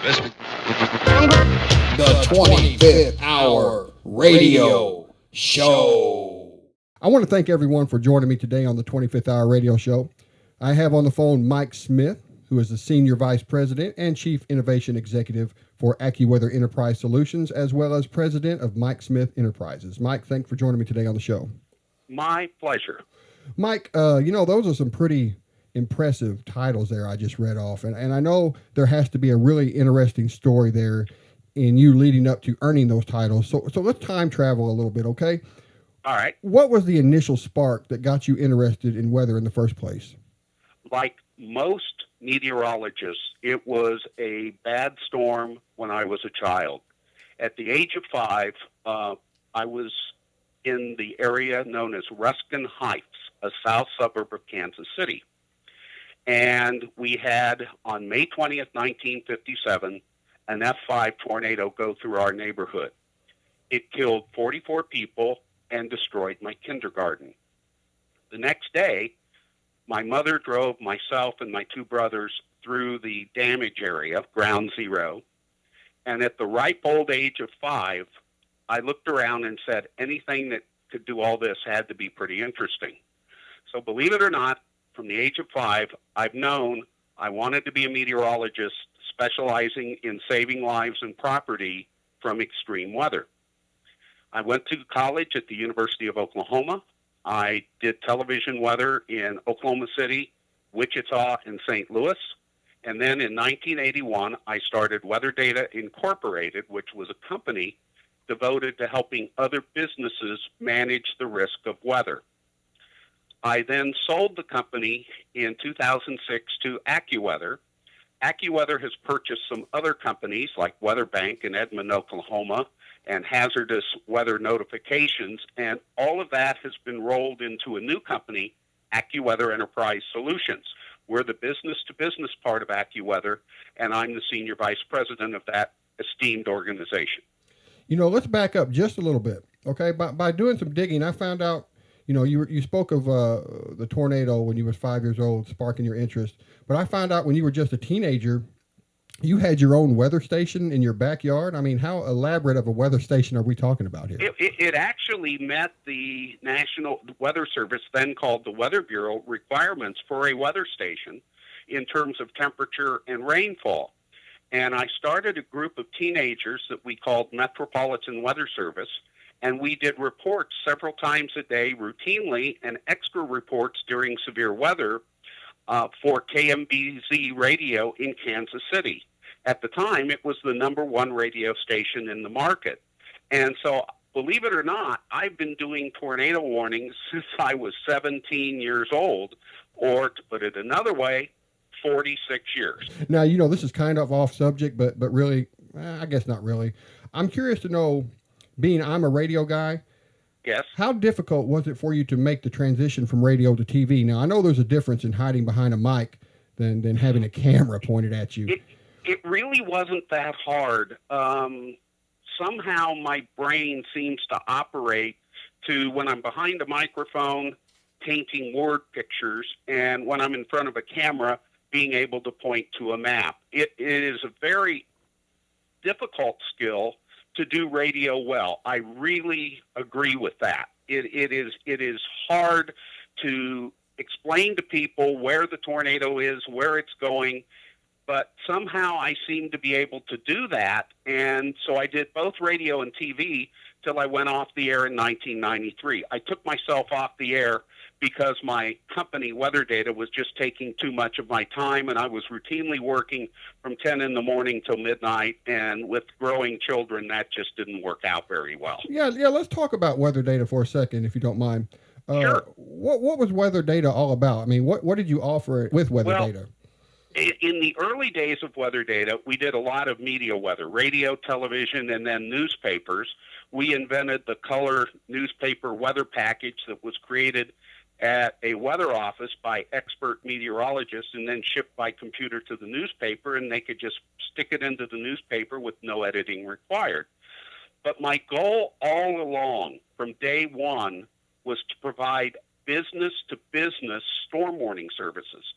The 25th Hour Radio Show. I want to thank everyone for joining me today on the 25th Hour Radio Show. I have on the phone Mike Smith, who is the Senior Vice President and Chief Innovation Executive for AccuWeather Enterprise Solutions, as well as President of Mike Smith Enterprises. Mike, thanks for joining me today on the show. My pleasure. Mike, those are some pretty impressive titles there I just read off. And I know there has to be a really interesting story there in you leading up to earning those titles. So let's time travel a little bit, okay? All right. What was the initial spark that got you interested in weather in the first place? Like most meteorologists, it was a bad storm when I was a child. At the age of 5, I was in the area known as Ruskin Heights, a south suburb of Kansas City. And we had, on May 20th, 1957, an F5 tornado go through our neighborhood. It killed 44 people and destroyed my kindergarten. The next day, my mother drove myself and my 2 brothers through the damage area, ground zero. And at the ripe old age of 5, I looked around and said, anything that could do all this had to be pretty interesting. So believe it or not, from the age of 5, I've known I wanted to be a meteorologist specializing in saving lives and property from extreme weather. I went to college at the University of Oklahoma. I did television weather in Oklahoma City, Wichita, and St. Louis. And then in 1981, I started Weather Data Incorporated, which was a company devoted to helping other businesses manage the risk of weather. I then sold the company in 2006 to AccuWeather. AccuWeather has purchased some other companies like Weather Bank in Edmond, Oklahoma, and Hazardous Weather Notifications, and all of that has been rolled into a new company, AccuWeather Enterprise Solutions. We're the business-to-business part of AccuWeather, and I'm the Senior Vice President of that esteemed organization. Let's back up just a little bit, okay? By doing some digging, I found out, you spoke of the tornado when you were 5 years old, sparking your interest. But I found out when you were just a teenager, you had your own weather station in your backyard. I mean, how elaborate of a weather station are we talking about here? It actually met the National Weather Service, then called the Weather Bureau, requirements for a weather station in terms of temperature and rainfall. And I started a group of teenagers that we called Metropolitan Weather Service, and we did reports several times a day routinely and extra reports during severe weather for KMBZ radio in Kansas City. At the time, it was the #1 radio station in the market. And so, believe it or not, I've been doing tornado warnings since I was 17 years old, or to put it another way, 46 years. Now, this is kind of off subject, but really, I guess not really. I'm curious to know, being I'm a radio guy, yes, how difficult was it for you to make the transition from radio to TV? Now, I know there's a difference in hiding behind a mic than having a camera pointed at you. It really wasn't that hard. Somehow my brain seems to operate to, when I'm behind a microphone, painting word pictures, and when I'm in front of a camera, being able to point to a map. It is a very difficult skill to do radio well. I really agree with that. It is hard to explain to people where the tornado is, where it's going, but somehow I seem to be able to do that. And so I did both radio and TV till I went off the air in 1993. I took myself off the air because my company, Weather Data, was just taking too much of my time, and I was routinely working from 10 in the morning till midnight, and with growing children, that just didn't work out very well. Yeah, let's talk about Weather Data for a second, if you don't mind. Sure. What was Weather Data all about? I mean, what did you offer with Weather Data? In the early days of Weather Data, we did a lot of media weather, radio, television, and then newspapers. We invented the color newspaper weather package that was created at a weather office by expert meteorologists and then shipped by computer to the newspaper, and they could just stick it into the newspaper with no editing required. But my goal all along, from day one, was to provide business-to-business storm warning services.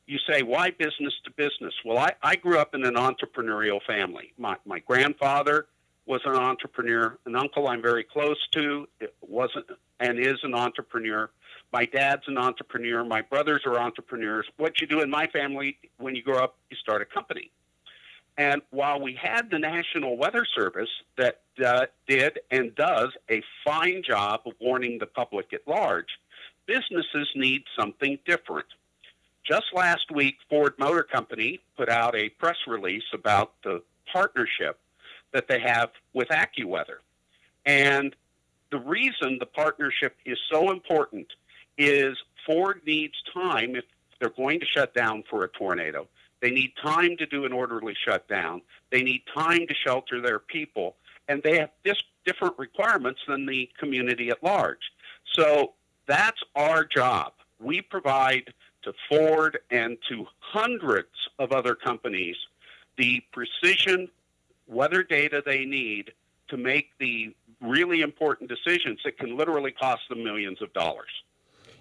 You say, why business to business? Well, I grew up in an entrepreneurial family. My grandfather was an entrepreneur. An uncle I'm very close to wasn't and is an entrepreneur. My dad's an entrepreneur. My brothers are entrepreneurs. What you do in my family when you grow up, you start a company. And while we had the National Weather Service that did and does a fine job of warning the public at large, businesses need something different. Just last week, Ford Motor Company put out a press release about the partnership that they have with AccuWeather. And the reason the partnership is so important is Ford needs time if they're going to shut down for a tornado. They need time to do an orderly shutdown. They need time to shelter their people. And they have different requirements than the community at large. So that's our job. We provide to Ford and to hundreds of other companies the precision weather data they need to make the really important decisions that can literally cost them millions of dollars.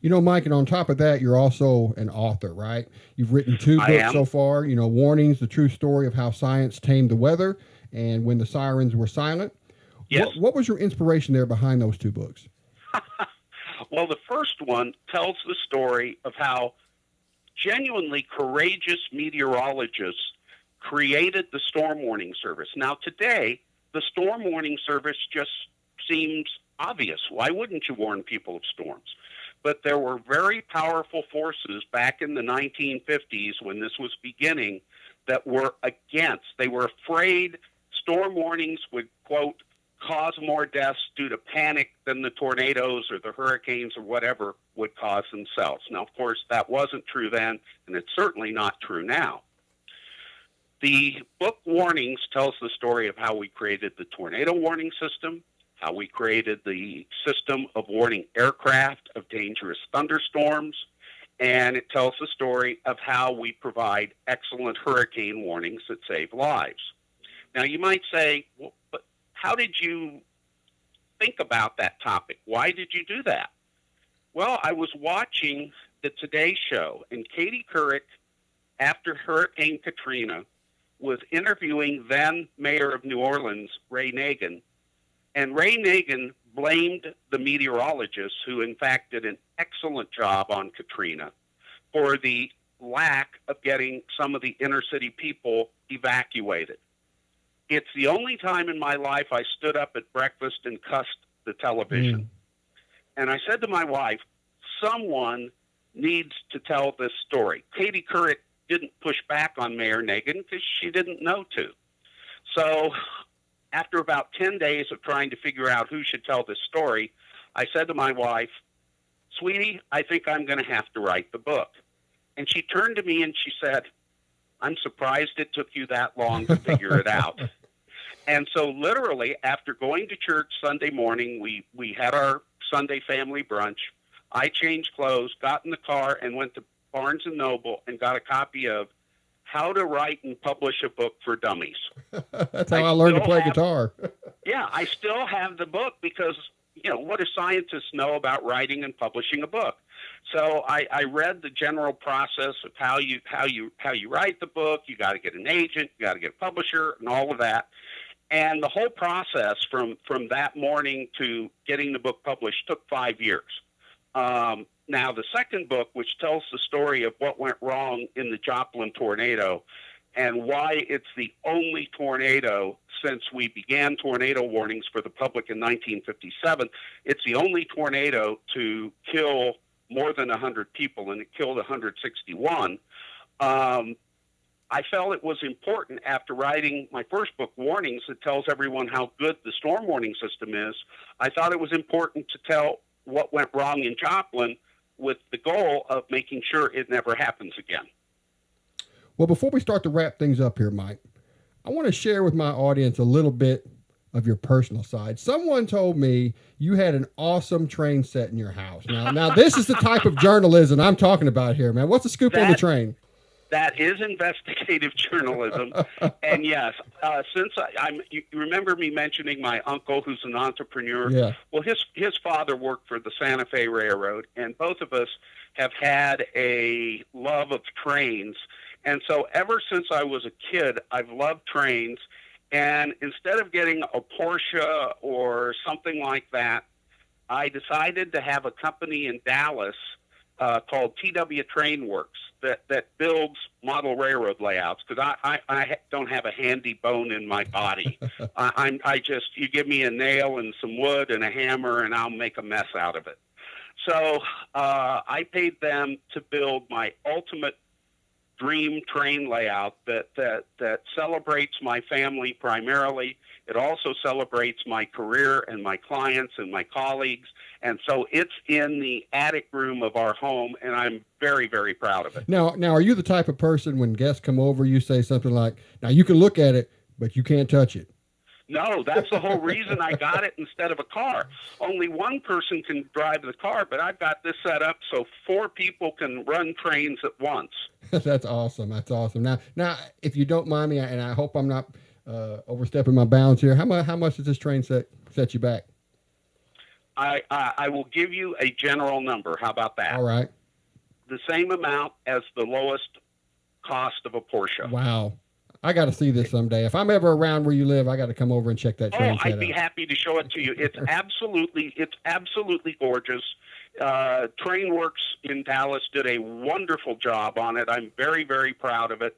You know, Mike, and on top of that, you're also an author, right? You've written 2 books so far, you know, Warnings, the true story of how science tamed the weather, and When the Sirens Were Silent. Yes. What was your inspiration there behind those 2 books? Well, the first one tells the story of how genuinely courageous meteorologists created the storm warning service. Now, today, the storm warning service just seems obvious. Why wouldn't you warn people of storms? But there were very powerful forces back in the 1950s when this was beginning that were against. They were afraid storm warnings would, quote, cause more deaths due to panic than the tornadoes or the hurricanes or whatever would cause themselves. Now, of course, that wasn't true then, and it's certainly not true now. The book Warnings tells the story of how we created the tornado warning system, how we created the system of warning aircraft of dangerous thunderstorms, and it tells the story of how we provide excellent hurricane warnings that save lives. Now, you might say, well, but how did you think about that topic? Why did you do that? Well, I was watching the Today Show, and Katie Couric, after Hurricane Katrina, was interviewing then Mayor of New Orleans, Ray Nagin, and Ray Nagin blamed the meteorologists, who in fact did an excellent job on Katrina, for the lack of getting some of the inner city people evacuated. It's the only time in my life I stood up at breakfast and cussed the television. And I said to my wife, someone needs to tell this story. Katie Couric didn't push back on Mayor Nagin because she didn't know to. So after about 10 days of trying to figure out who should tell this story, I said to my wife, sweetie, I think I'm going to have to write the book. And she turned to me and she said, I'm surprised it took you that long to figure it out. And so literally, after going to church Sunday morning, we had our Sunday family brunch. I changed clothes, got in the car, and went to Barnes & Noble and got a copy of How to Write and Publish a Book for Dummies. That's how I learned to play guitar. Yeah, I still have the book because, you know, what do scientists know about writing and publishing a book? So I read the general process of how you write the book. You got to get an agent, you got to get a publisher, and all of that. And the whole process from that morning to getting the book published took 5 years. Now, the second book, which tells the story of what went wrong in the Joplin tornado and why it's the only tornado since we began tornado warnings for the public in 1957, it's the only tornado to kill more than 100 people, and it killed 161. I felt it was important after writing my first book, Warnings, that tells everyone how good the storm warning system is. I thought it was important to tell what went wrong in Joplin with the goal of making sure it never happens again. Well, before we start to wrap things up here, Mike, I want to share with my audience a little bit of your personal side. Someone told me you had an awesome train set in your house. Now this is the type of journalism I'm talking about here, man. What's the scoop on the train? That is investigative journalism. And yes, since you remember me mentioning my uncle who's an entrepreneur? Yeah. Well, his father worked for the Santa Fe Railroad, and both of us have had a love of trains. And so ever since I was a kid, I've loved trains. And instead of getting a Porsche or something like that, I decided to have a company in Dallas called TW Train Works that builds model railroad layouts, because I don't have a handy bone in my body. You give me a nail and some wood and a hammer and I'll make a mess out of it. So I paid them to build my ultimate dream train layout that celebrates my family primarily. It also celebrates my career and my clients and my colleagues. And so it's in the attic room of our home, and I'm very, very proud of it. Now, are you the type of person when guests come over, you say something like, now you can look at it, but you can't touch it? No, that's the whole reason I got it instead of a car. Only one person can drive the car, but I've got this set up so 4 people can run trains at once. That's awesome. That's awesome. Now, if you don't mind me, and I hope I'm not overstepping my bounds here, how much does this train set you back? I will give you a general number. How about that? All right. The same amount as the lowest cost of a Porsche. Wow. I got to see this someday. If I'm ever around where you live, I got to come over and check that train set out. I'd be happy to show it to you. It's absolutely gorgeous. Trainworks in Dallas did a wonderful job on it. I'm very, very proud of it.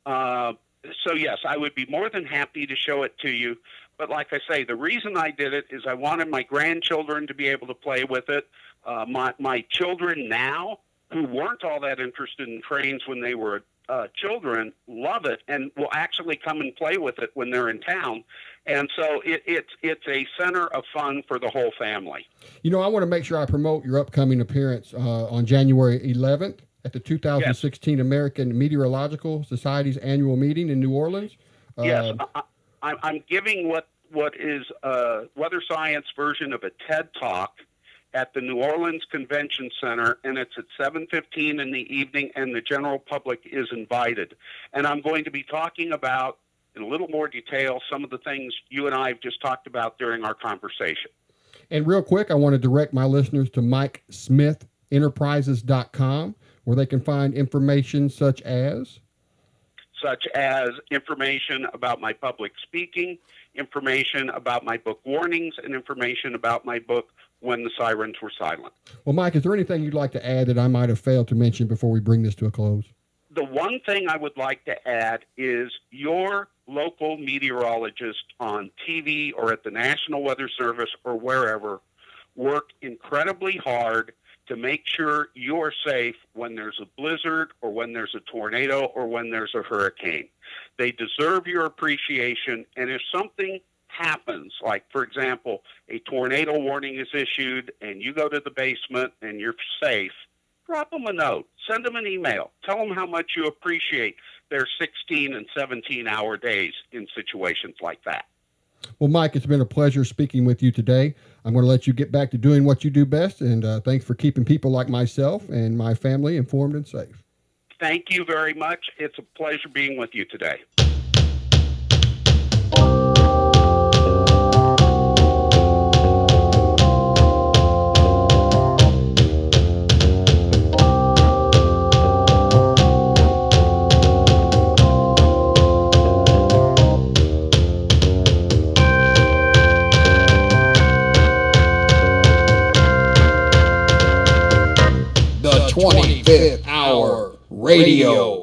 So yes, I would be more than happy to show it to you. But like I say, the reason I did it is I wanted my grandchildren to be able to play with it. My children now, who weren't all that interested in trains when they were children, love it and will actually come and play with it when they're in town. And so it's a center of fun for the whole family. You know, I want to make sure I promote your upcoming appearance on January 11th at the 2016 American Meteorological Society's annual meeting in New Orleans. Yes, I'm giving what is a weather science version of a TED Talk at the New Orleans Convention Center, and it's at 7:15 in the evening, and the general public is invited. And I'm going to be talking about, in a little more detail, some of the things you and I have just talked about during our conversation. And real quick, I want to direct my listeners to MikeSmithEnterprises.com, where they can find information such as information about my public speaking, information about my book Warnings, and information about my book When the Sirens Were Silent. Well, Mike, is there anything you'd like to add that I might have failed to mention before we bring this to a close? The one thing I would like to add is your local meteorologist on TV or at the National Weather Service or wherever work incredibly hard to make sure you're safe when there's a blizzard or when there's a tornado or when there's a hurricane. They deserve your appreciation, and if something happens, like, for example, a tornado warning is issued and you go to the basement and you're safe, drop them a note, send them an email, tell them how much you appreciate their 16 and 17-hour days in situations like that. Well, Mike, it's been a pleasure speaking with you today. I'm going to let you get back to doing what you do best, and thanks for keeping people like myself and my family informed and safe. Thank you very much. It's a pleasure being with you today. The 25th Hour Radio